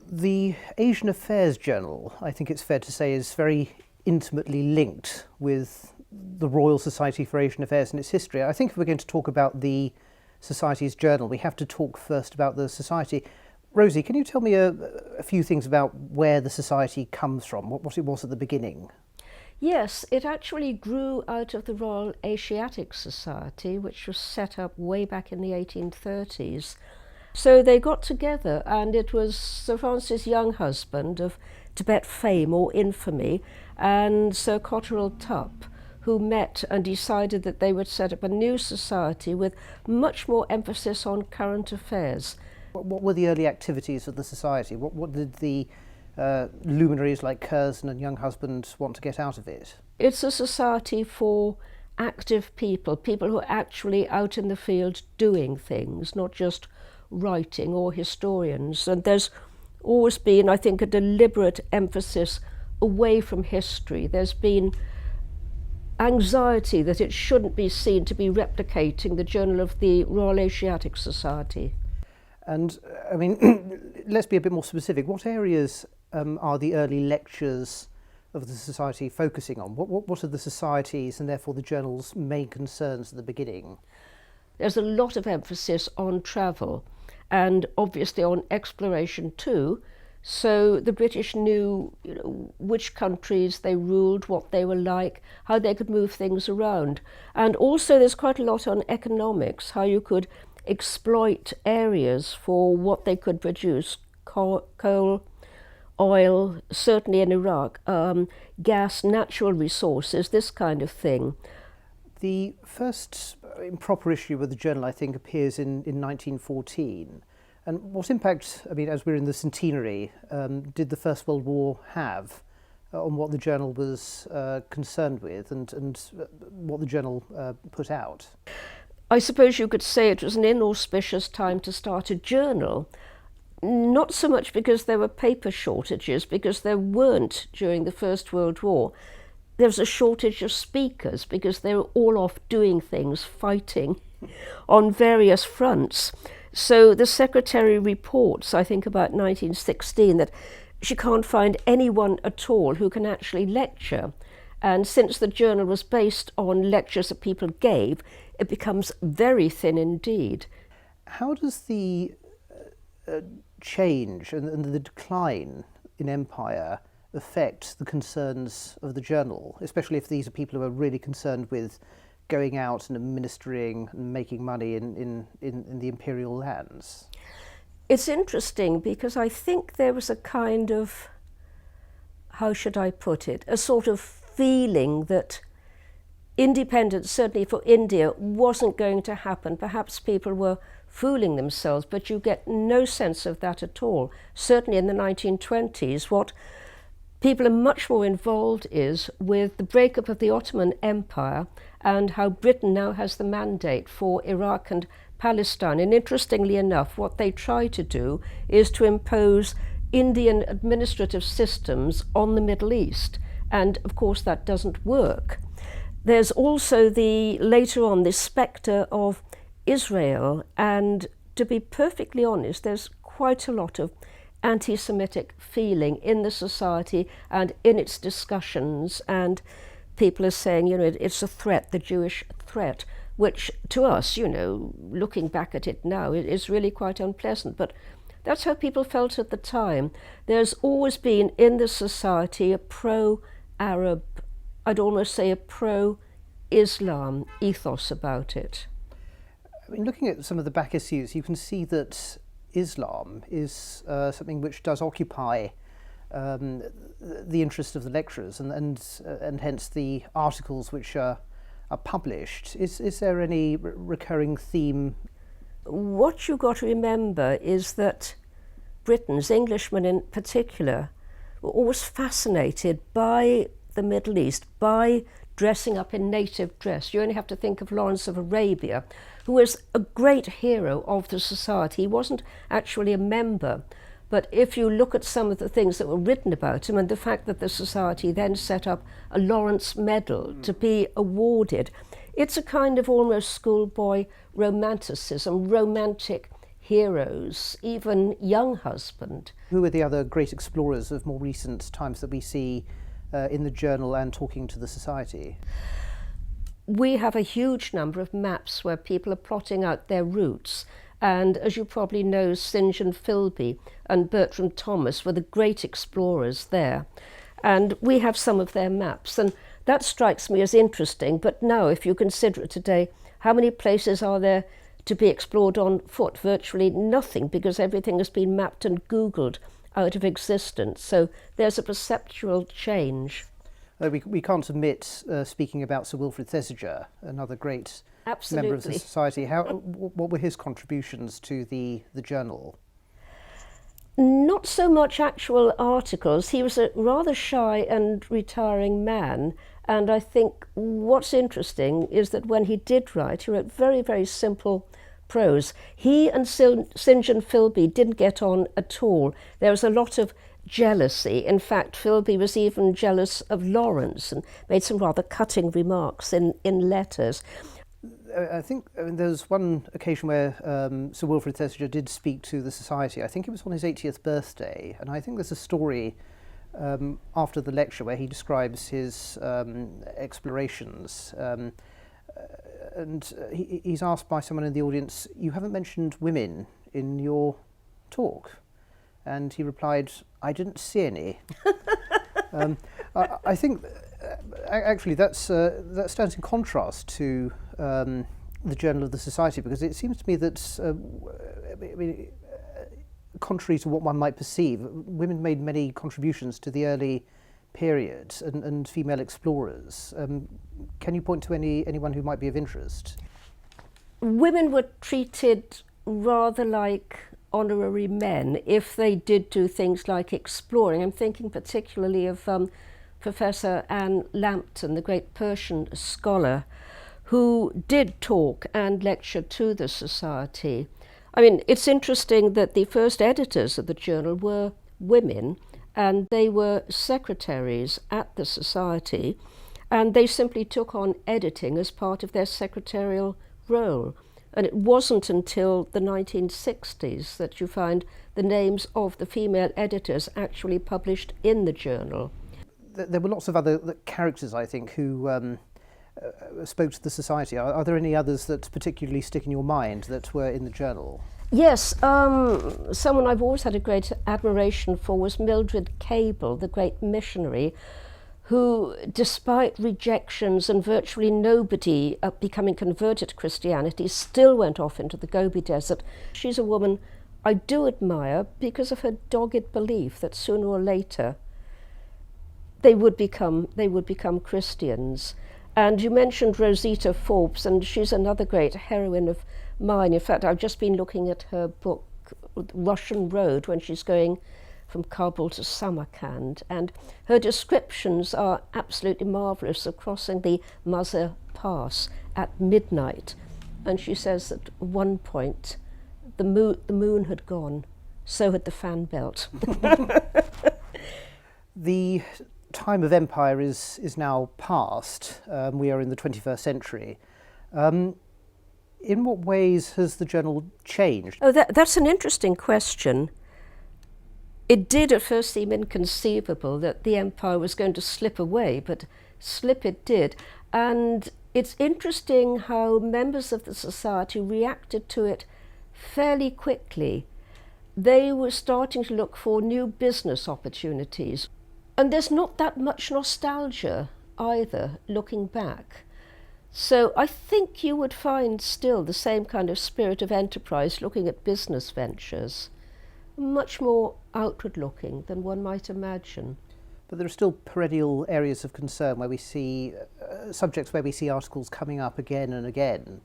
The Asian Affairs Journal, I think it's fair to say, is very intimately linked with the Royal Society for Asian Affairs and its history. I think if we're going to talk about the Society's journal, we have to talk first about the Society. Rosie, can you tell me a few things about where the Society comes from, what it was at the beginning? Yes, it actually grew out of the Royal Asiatic Society, which was set up way back in the 1830s. So they got together, and it was Sir Francis Younghusband of Tibet fame or infamy and Sir Cotterell Tupp, who met and decided that they would set up a new society with much more emphasis on current affairs. What were the early activities of the Society? What did the luminaries like Curzon and Younghusband want to get out of it? It's a society for active people who are actually out in the field doing things, not just writing, or historians. And there's always been, I think, a deliberate emphasis away from history. There's been anxiety that it shouldn't be seen to be replicating the Journal of the Royal Asiatic Society. And, I mean, let's be a bit more specific. What areas are the early lectures of the Society focusing on? What are the Society's and therefore the Journal's main concerns at the beginning? There's a lot of emphasis on travel and obviously on exploration too. So the British knew, which countries they ruled, what they were like, how they could move things around. And also there's quite a lot on economics, how you could exploit areas for what they could produce, coal, oil, certainly in Iraq, gas, natural resources, this kind of thing. The first proper issue of the Journal, I think, appears in 1914. And what impact, I mean, as we're in the centenary, did the First World War have on what the Journal was concerned with and what the Journal put out? I suppose you could say it was an inauspicious time to start a journal. Not so much because there were paper shortages, because there weren't during the First World War. There was a shortage of speakers because they were all off doing things, fighting on various fronts. So the secretary reports, I think about 1916, that she can't find anyone at all who can actually lecture. And since the journal was based on lectures that people gave, it becomes very thin indeed. How does the change and the decline in empire affect the concerns of the journal, especially if these are people who are really concerned with going out and administering and making money in the imperial lands? It's interesting because I think there was a kind of, how should I put it, a sort of feeling that independence, certainly for India, wasn't going to happen. Perhaps people were fooling themselves, but you get no sense of that at all. Certainly in the 1920s, what people are much more involved is with the breakup of the Ottoman Empire and how Britain now has the mandate for Iraq and Palestine. And interestingly enough, what they try to do is to impose Indian administrative systems on the Middle East. And of course that doesn't work. There's also later on the spectre of Israel, and to be perfectly honest, there's quite a lot of anti-Semitic feeling in the Society and in its discussions, and people are saying, it's a threat, the Jewish threat, which to us, looking back at it now, it is really quite unpleasant, but that's how people felt at the time. There's always been in the Society a pro-Arab, I'd almost say a pro-Islam ethos about it. I mean, looking at some of the back issues, you can see that Islam is something which does occupy the interest of the lecturers and hence the articles which are published. Is there any recurring theme? What you've got to remember is that Britons, Englishmen in particular, were always fascinated by the Middle East, by dressing up in native dress. You only have to think of Lawrence of Arabia, who was a great hero of the Society. He wasn't actually a member, but if you look at some of the things that were written about him and the fact that the Society then set up a Lawrence Medal to be awarded, it's a kind of almost schoolboy romanticism, romantic heroes, even young husband. Who are the other great explorers of more recent times that we see in the journal and talking to the Society? We have a huge number of maps where people are plotting out their routes. And as you probably know, St John Philby and Bertram Thomas were the great explorers there. And we have some of their maps. And that strikes me as interesting. But now, if you consider it today, how many places are there to be explored on foot? Virtually nothing, because everything has been mapped and Googled out of existence. So there's a perceptual change. We can't omit speaking about Sir Wilfrid Thesiger, another great Absolutely. member of the Society. What were his contributions to the journal? Not so much actual articles. He was a rather shy and retiring man. And I think what's interesting is that when he did write, he wrote very, very simple prose. He and St John Philby didn't get on at all. There was a lot of jealousy. In fact, Philby was even jealous of Lawrence and made some rather cutting remarks in letters. I think there was one occasion where Sir Wilfrid Thesiger did speak to the Society. I think it was on his 80th birthday, and I think there's a story after the lecture where he describes his explorations, and he's asked by someone in the audience, "You haven't mentioned women in your talk," and he replied, "I didn't see any." I think actually that stands in contrast to the Journal of the Society, because it seems to me that, contrary to what one might perceive, women made many contributions to the early period and female explorers. Can you point to anyone who might be of interest? Women were treated rather like honorary men if they did do things like exploring. I'm thinking particularly of Professor Anne Lambton, the great Persian scholar, who did talk and lecture to the Society. I mean, it's interesting that the first editors of the journal were women, and they were secretaries at the Society, and they simply took on editing as part of their secretarial role. And it wasn't until the 1960s that you find the names of the female editors actually published in the journal. There were lots of other characters, I think, who spoke to the Society. Are there any others that particularly stick in your mind that were in the journal? Yes, someone I've always had a great admiration for was Mildred Cable, the great missionary, who, despite rejections and virtually nobody becoming converted to Christianity, still went off into the Gobi Desert. She's a woman I do admire because of her dogged belief that sooner or later they would become Christians. And you mentioned Rosita Forbes, and she's another great heroine of mine. In fact, I've just been looking at her book, Russian Road, when she's going from Kabul to Samarkand, and her descriptions are absolutely marvellous of crossing the Mazar Pass at midnight. And she says at one point, the moon had gone, so had the fan belt. The time of empire is now past. We are in the 21st century. In what ways has the journal changed? Oh, that's an interesting question. It did at first seem inconceivable that the empire was going to slip away, but slip it did. And it's interesting how members of the Society reacted to it fairly quickly. They were starting to look for new business opportunities. And there's not that much nostalgia either, looking back. So I think you would find still the same kind of spirit of enterprise looking at business ventures, much more outward-looking than one might imagine. But there are still perennial areas of concern where we see subjects where we see articles coming up again and again.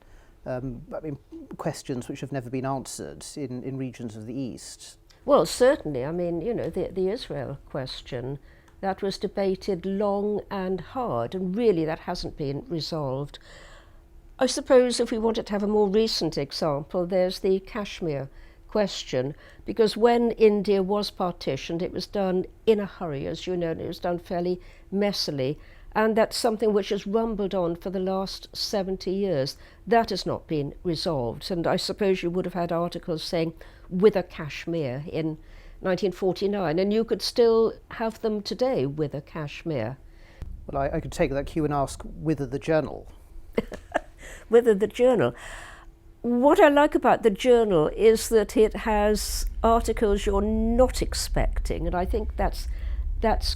Questions which have never been answered in regions of the East. Well, certainly. I mean, the Israel question, that was debated long and hard, and really that hasn't been resolved. I suppose if we wanted to have a more recent example, there's the Kashmir question, because when India was partitioned, it was done in a hurry, as you know, and it was done fairly messily, And that's something which has rumbled on for the last 70 years. That has not been resolved. And I suppose you would have had articles saying "Whither Kashmir" in 1949, and you could still have them today, "Whither Kashmir." Well, I could take that cue and ask, whither the journal? Whither the journal. What I like about the journal is that it has articles you're not expecting, and I think that's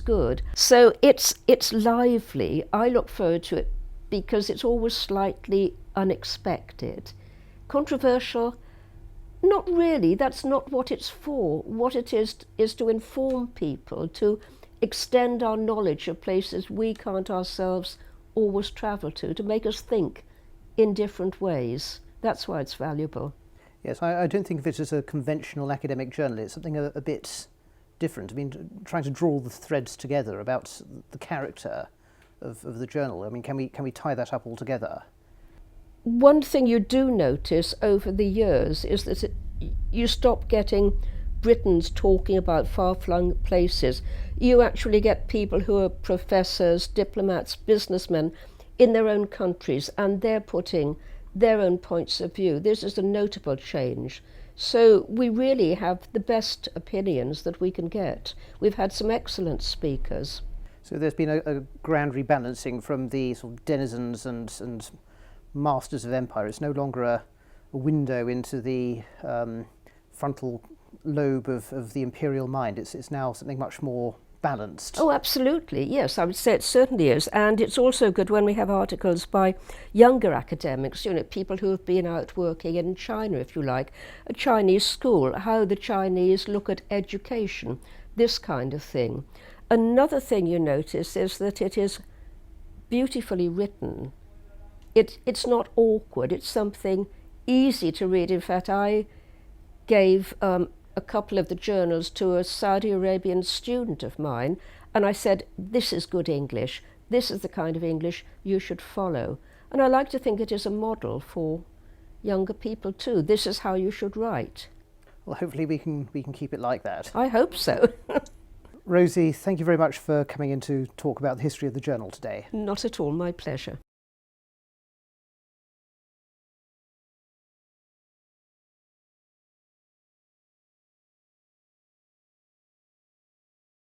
good. So it's lively. I look forward to it because it's always slightly unexpected. Controversial? Not really. That's not what it's for. What it is to inform people, to extend our knowledge of places we can't ourselves always travel to make us think in different ways. That's why it's valuable. Yes, I don't think of it as a conventional academic journal. It's something a bit different. I mean, trying to draw the threads together about the character of the journal. I mean, can we tie that up all together? One thing you do notice over the years is that you stop getting Britons talking about far-flung places. You actually get people who are professors, diplomats, businessmen in their own countries, and they're putting their own points of view. This is a notable change. So we really have the best opinions that we can get. We've had some excellent speakers. So there's been a grand rebalancing from the sort of denizens and masters of empire. It's no longer a window into the frontal lobe of the imperial mind. It's now something much more balanced. Oh, absolutely. Yes, I would say it certainly is. And it's also good when we have articles by younger academics, people who have been out working in China, if you like, a Chinese school, how the Chinese look at education, this kind of thing. Another thing you notice is that it is beautifully written. It's not awkward. It's something easy to read. In fact, I gave a couple of the journals to a Saudi Arabian student of mine, and I said, this is good English. This is the kind of English you should follow. And I like to think it is a model for younger people too. This is how you should write. Well, hopefully we can keep it like that. I hope so. Rosie, thank you very much for coming in to talk about the history of the journal today. Not at all, my pleasure.